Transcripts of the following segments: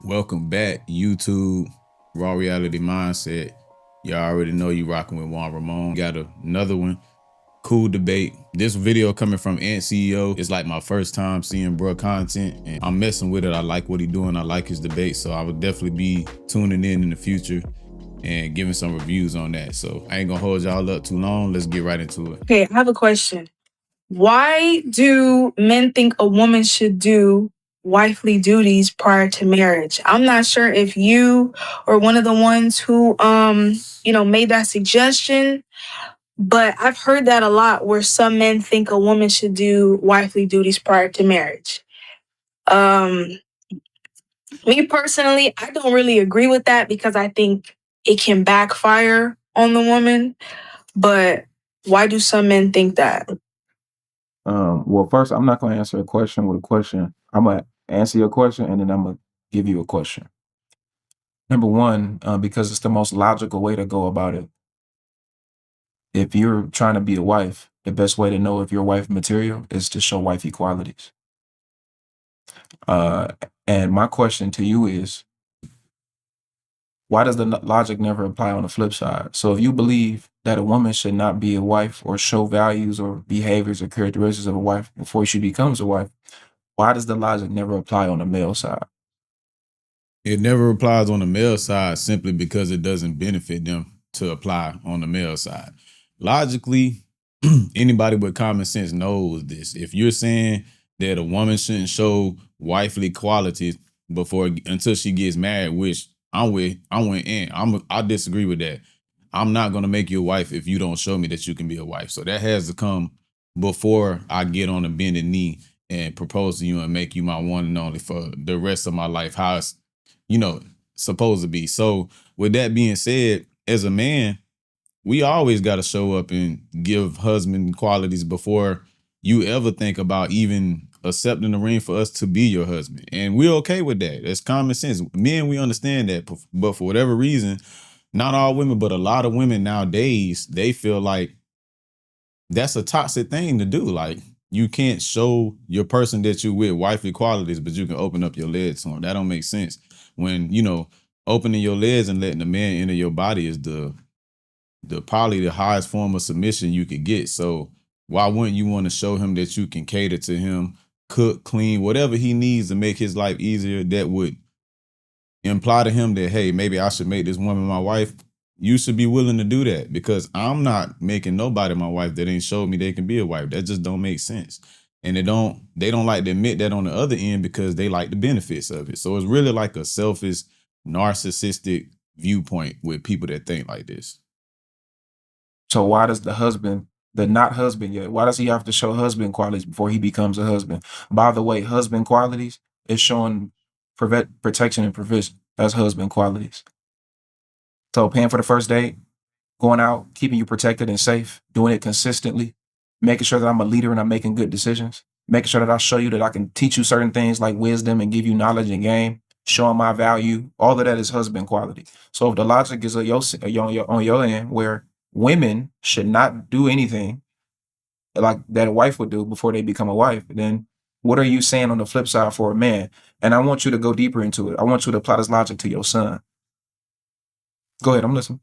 Welcome back, YouTube, Raw Reality Mindset. Y'all already know you rocking with Juan Ramon. Got another one. Cool debate. This video coming from Ant CEO. It's like my first time seeing bro content, and I'm messing with it. I like what he doing. I like his debate, so I would definitely be tuning in the future and giving some reviews on that. So I ain't gonna hold y'all up too long. Let's get right into it. Okay, I have a question. Why do men think a woman should do wifely duties prior to marriage? I'm not sure if you or one of the ones who made that suggestion, but I've heard that a lot where some men think a woman should do wifely duties prior to marriage. Um Me personally, I don't really agree with that because I think it can backfire on the woman, but why do some men think that? Well, first, I'm not going to answer a question with a question. I'm going to answer your question and then I'm going to give you a question. Number one, because it's the most logical way to go about it. If you're trying to be a wife, the best way to know if you're wife material is to show wifey qualities. Uh, and my question to you is, why does the logic never apply on the flip side? So if you believe that a woman should not be a wife or show values or behaviors or characteristics of a wife before she becomes a wife, why does the logic never apply on the male side? It never applies on the male side simply because it doesn't benefit them to apply on the male side. Logically, anybody with common sense knows this. If you're saying that a woman shouldn't show wifely qualities until she gets married, which I disagree with that. I'm not gonna make you a wife if you don't show me that you can be a wife. So that has to come before I get on a bended knee and propose to you and make you my one and only for the rest of my life. How it's supposed to be. So with that being said, as a man, we always got to show up and give husband qualities before you ever think about even accepting the ring for us to be your husband. And we're okay with that. That's common sense. Men, we understand that. But for whatever reason, not all women, but a lot of women nowadays, they feel like that's a toxic thing to do. Like, you can't show your person that you with wifely qualities, but you can open up your legs to them. That don't make sense. When, opening your legs and letting the man enter your body is the probably the highest form of submission you could get. So why wouldn't you want to show him that you can cater to him, cook, clean, whatever he needs to make his life easier, that would imply to him that, hey, maybe I should make this woman my wife. You should be willing to do that, because I'm not making nobody my wife that ain't showed me they can be a wife. That just don't make sense. And they don't like to admit that on the other end because they like the benefits of it. So it's really like a selfish, narcissistic viewpoint with people that think like this. So why does the not husband yet, why does he have to show husband qualities before he becomes a husband? By the way, husband qualities is showing protection and provision. That's husband qualities. So paying for the first date, going out, keeping you protected and safe, doing it consistently, making sure that I'm a leader and I'm making good decisions, making sure that I show you that I can teach you certain things like wisdom and give you knowledge and game, showing my value. All of that is husband quality. So if the logic is on your end, where women should not do anything like that a wife would do before they become a wife, then what are you saying on the flip side for a man? And I want you to go deeper into it. I want you to apply this logic to your son. Go ahead, I'm listening.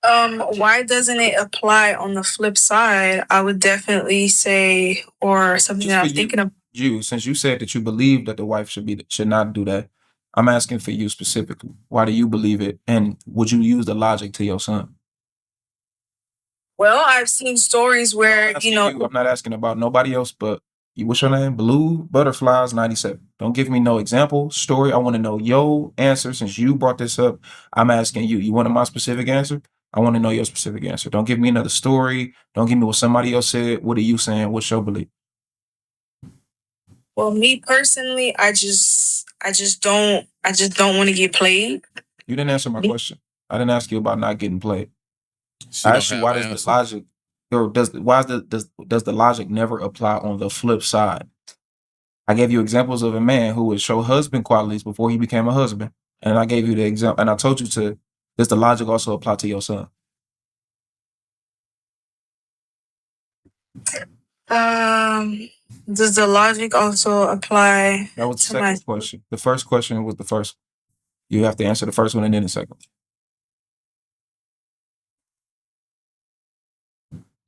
Why doesn't it apply on the flip side? I would definitely say, or something that I'm thinking of. Since you said that you believe that the wife should not do that, I'm asking for you specifically. Why do you believe it? And would you use the logic to your son? Well, I've seen stories where, I'm not asking about nobody else, but what's your name? Blue Butterflies 97. Don't give me no example, story. I want to know your answer. Since you brought this up, I'm asking you. You want my specific answer? I want to know your specific answer. Don't give me another story. Don't give me what somebody else said. What are you saying? What's your belief? Well, me personally, I just don't want to get played. You didn't answer my question. I didn't ask you about not getting played. She I don't asked you have why an does the answer. logic, or does the logic never apply on the flip side? I gave you examples of a man who would show husband qualities before he became a husband, and I gave you the example, and I told you to. Does the logic also apply to your son? Um, Does the logic also apply That was the to my? second question. The first question was the first. You have to answer the first one and then the second.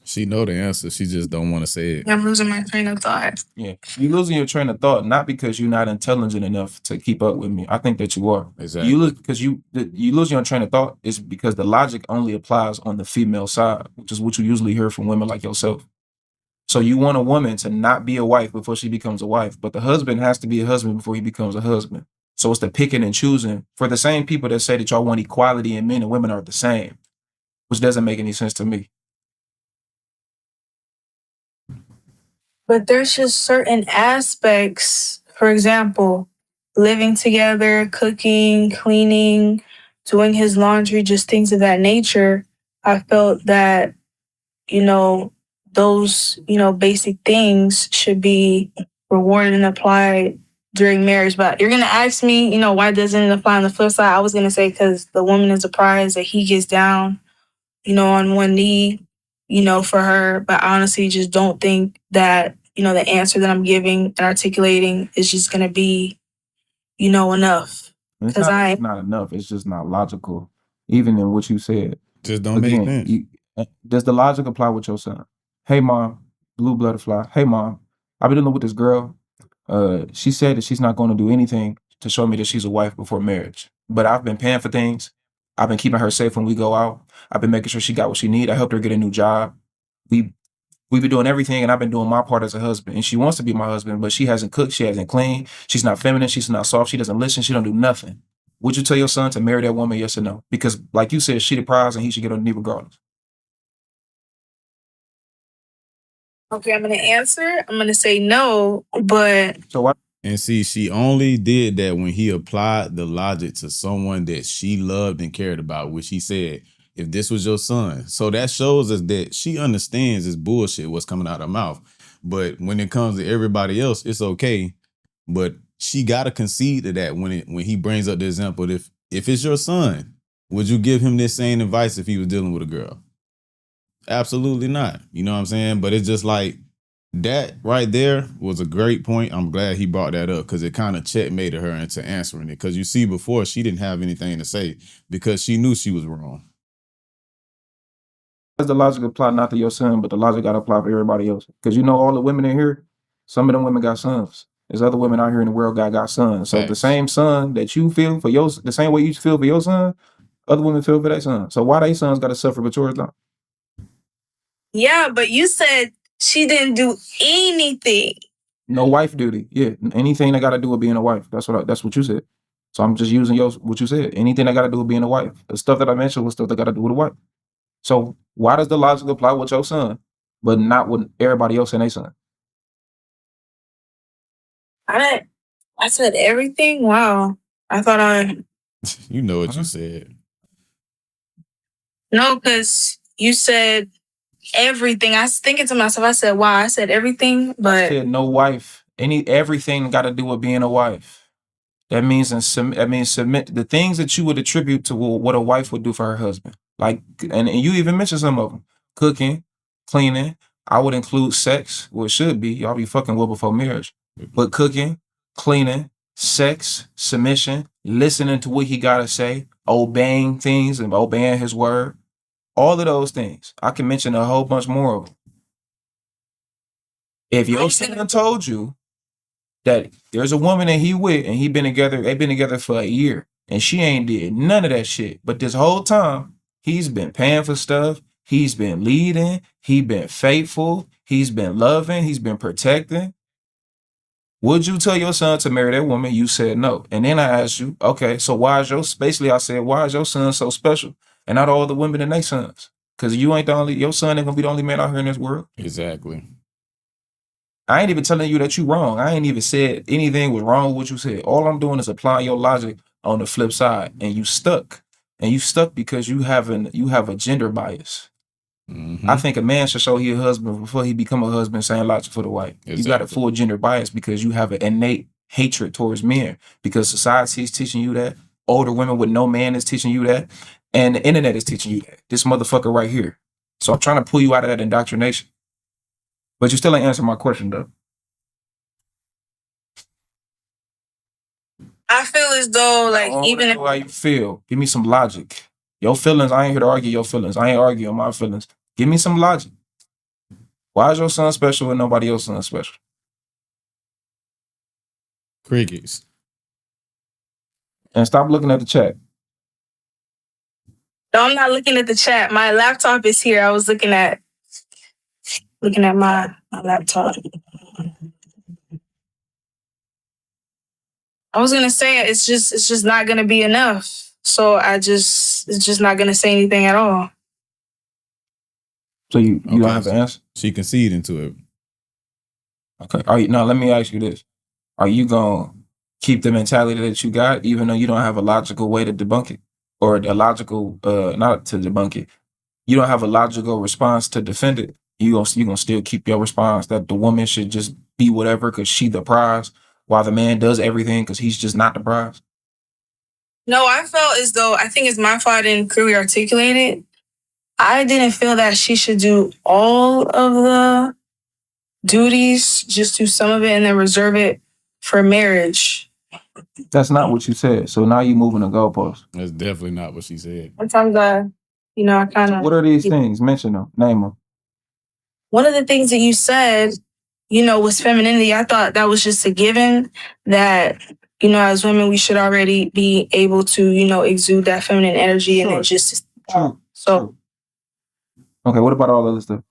She know the answer. She just don't want to say it. I'm losing my train of thought. Yeah, you're losing your train of thought not because you're not intelligent enough to keep up with me. I think that you are. Exactly. You lose because you losing your train of thought is because the logic only applies on the female side, which is what you usually hear from women like yourself. So you want a woman to not be a wife before she becomes a wife, but the husband has to be a husband before he becomes a husband. So it's the picking and choosing for the same people that say that y'all want equality and men and women are the same, which doesn't make any sense to me. But there's just certain aspects, for example, living together, cooking, cleaning, doing his laundry, just things of that nature. I felt that, those, basic things should be rewarded and applied during marriage. But you're going to ask me, why doesn't it apply on the flip side? I was going to say because the woman is a prize that he gets down, on one knee, for her. But I honestly just don't think that, the answer that I'm giving and articulating is just going to be, enough. It's Because not enough. It's just not logical, even in what you said. Just don't make sense. Does the logic apply with your son? Hey, mom, blue butterfly. Hey, mom, I've been dealing with this girl. She said that she's not going to do anything to show me that she's a wife before marriage. But I've been paying for things. I've been keeping her safe when we go out. I've been making sure she got what she need. I helped her get a new job. We've been doing everything, and I've been doing my part as a husband. And she wants to be my husband, but she hasn't cooked, she hasn't cleaned, she's not feminine, she's not soft, she doesn't listen, she don't do nothing. Would you tell your son to marry that woman, yes or no? Because, like you said, she the prize, and he should get on the knee regardless. Okay, I'm going to answer. I'm going to say no, but So why? And see, she only did that when he applied the logic to someone that she loved and cared about, which he said, if this was your son. So that shows us that she understands this bullshit, what's coming out of her mouth. But when it comes to everybody else, it's okay. But she gotta concede to that when he brings up the example. If it's your son, would you give him this same advice if he was dealing with a girl? Absolutely not. You know what I'm saying? But it's just like that right there was a great point. I'm glad he brought that up because it kind of checkmated her into answering it. Because you see, before she didn't have anything to say because she knew she was wrong. Does the logic apply not to your son, but the logic got to apply for everybody else? Because all the women in here, some of them women got sons. There's other women out here in the world got sons. So the same son that you feel for the same way you feel for your son, other women feel for their son. So why they sons got to suffer but yours not? Yeah, but you said she didn't do anything. No wife duty. Yeah, anything that got to do with being a wife. That's what you said. So I'm just using what you said. Anything that got to do with being a wife. The stuff that I mentioned was stuff that got to do with a wife. So why does the logic apply with your son, but not with everybody else and their son? I said everything. Wow. I thought You know what you said. No, because you said everything. I was thinking to myself, I said, wow, I said everything, but I said no wife. Everything got to do with being a wife. That means submit the things that you would attribute to what a wife would do for her husband. Like, and you even mentioned some of them: cooking, cleaning. I would include sex. Well, it should be. Y'all be fucking well before marriage. But cooking, cleaning, sex, submission, listening to what he gotta say, obeying things and obeying his word. All of those things. I can mention a whole bunch more of them. If your son told you that there's a woman that he with and they've been together for a year and she ain't did none of that shit, but this whole time he's been paying for stuff, he's been leading, he's been faithful, he's been loving, he's been protecting. Would you tell your son to marry that woman? You said no. And then I asked you, okay, so why is your son so special and not all the women and their sons? Because your son ain't gonna be the only man out here in this world. Exactly. I ain't even telling you that you wrong. I ain't even said anything was wrong with what you said. All I'm doing is applying your logic on the flip side, and you stuck. And you stuck because you have a gender bias. Mm-hmm. I think a man should show he a husband before he become a husband. Same logic for the wife. Exactly. You got a full gender bias because you have an innate hatred towards men because society is teaching you that. Older women with no man is teaching you that, and the internet is teaching you that. This motherfucker right here. So I'm trying to pull you out of that indoctrination. But you still ain't answering my question though. I feel as though, like, even if how you feel, give me some logic. Your feelings, I ain't here to argue your feelings. I ain't arguing my feelings. Give me some logic. Why is your son special and nobody else's son special? Crickets. And stop looking at the chat. No, I'm not looking at the chat. My laptop is here. I was looking at my laptop. I was gonna say it's just not gonna be enough. So it's just not gonna say anything at all. So you don't have an answer? She conceded to it. Okay. Now let me ask you this. Are you gonna keep the mentality that you got, even though you don't have a logical way to debunk it? Or a logical not to debunk it. You don't have a logical response to defend it. You gonna still keep your response that the woman should just be whatever because she the prize, while the man does everything because he's just not the prize? No, I felt as though, I think it's my fault I didn't clearly articulate it. I didn't feel that she should do all of the duties, just do some of it and then reserve it for marriage. That's not what you said. So now you moving the goalpost. That's definitely not what she said. Sometimes I kind of. What are these things? Mention them. Name them. One of the things that you said, was femininity. I thought that was just a given that, as women, we should already be able to, exude that feminine energy and then just. True. So. True. Okay, what about all the other stuff?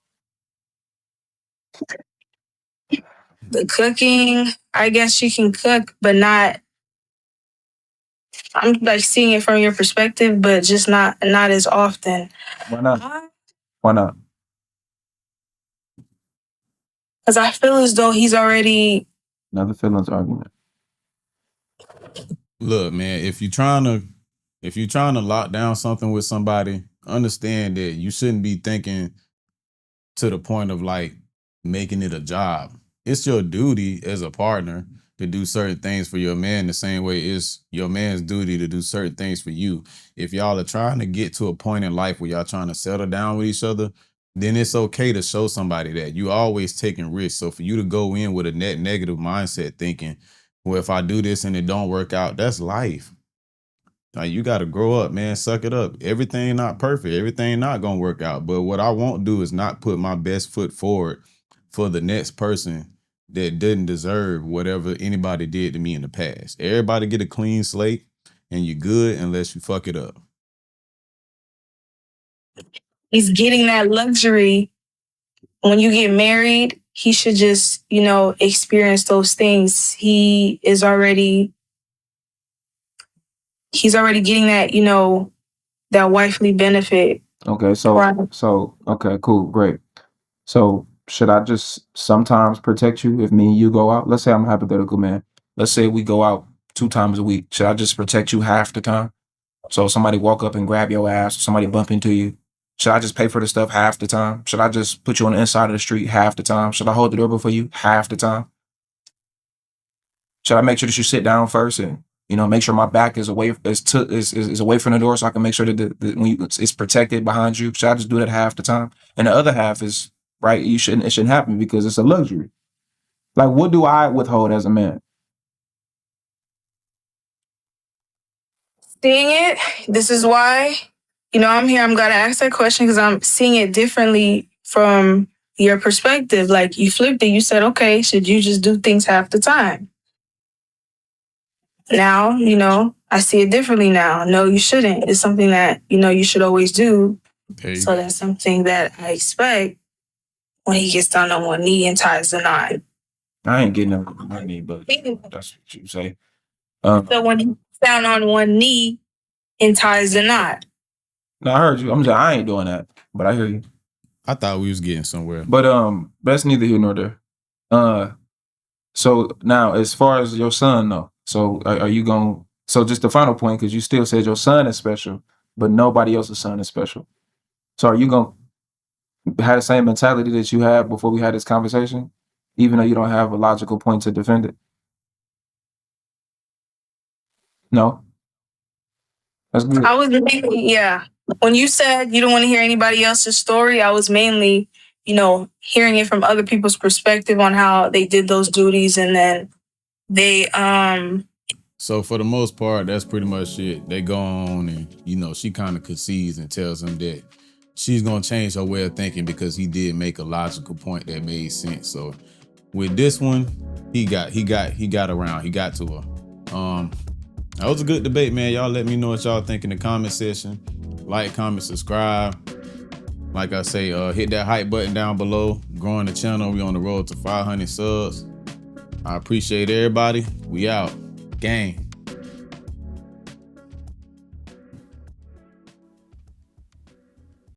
The cooking, I guess she can cook, but not. I'm like seeing it from your perspective, but just not as often. Why not? Why not? Because I feel as though he's already. Another feelings argument. Look, man, if you're trying to lock down something with somebody, understand that you shouldn't be thinking to the point of like making it a job. It's your duty as a partner to do certain things for your man the same way it's your man's duty to do certain things for you. If y'all are trying to get to a point in life where y'all trying to settle down with each other, then it's okay to show somebody that you always taking risks. So for you to go in with a net negative mindset thinking, well, if I do this and it don't work out, that's life. Like, you got to grow up, man. Suck it up. Everything not perfect. Everything not going to work out. But what I won't do is not put my best foot forward for the next person that didn't deserve whatever anybody did to me in the past. Everybody get a clean slate and you're good unless you fuck it up. He's getting that luxury. When you get married, he should just, experience those things. He's already getting that, that wifely benefit. Okay, okay, cool, great. So should I just sometimes protect you if me and you go out? Let's say I'm a hypothetical man. Let's say we go out 2 times a week. Should I just protect you half the time? So somebody walk up and grab your ass, or somebody bump into you. Should I just pay for the stuff half the time? Should I just put you on the inside of the street half the time? Should I hold the door for you half the time? Should I make sure that you sit down first and make sure my back is away is away from the door so I can make sure that it's protected behind you? Should I just do that half the time? And the other half is right. It shouldn't happen because it's a luxury. Like, what do I withhold as a man? Seeing it, this is why, I'm here. I'm gonna ask that question because I'm seeing it differently from your perspective. Like, you flipped it. You said, okay, should you just do things half the time? Now, I see it differently now. No, you shouldn't. It's something that, you should always do. So that's something that I expect when he gets down on one knee and ties the knot. I ain't getting on my knee, but that's what you say. So when he's down on one knee and ties the knot. No, I heard you. I ain't doing that, but I hear you. I thought we was getting somewhere. But that's neither here nor there. So now as far as your son though, so are you going? So just the final point, because you still said your son is special, but nobody else's son is special. So are you going to have the same mentality that you had before we had this conversation, even though you don't have a logical point to defend it? No. That's good. I was mainly, yeah. When you said you don't want to hear anybody else's story, I was mainly, hearing it from other people's perspective on how they did those duties, and then they So for the most part, that's pretty much it. They go on and, she kind of concedes and tells him that she's gonna change her way of thinking because he did make a logical point that made sense. So with this one, he got around, he got to her. That was a good debate, man. Y'all let me know what y'all think in the comment section. Like, comment, subscribe. Like I say, hit that hype button down below. Growing the channel. We on the road to 500 subs. I appreciate everybody. We out. Gang.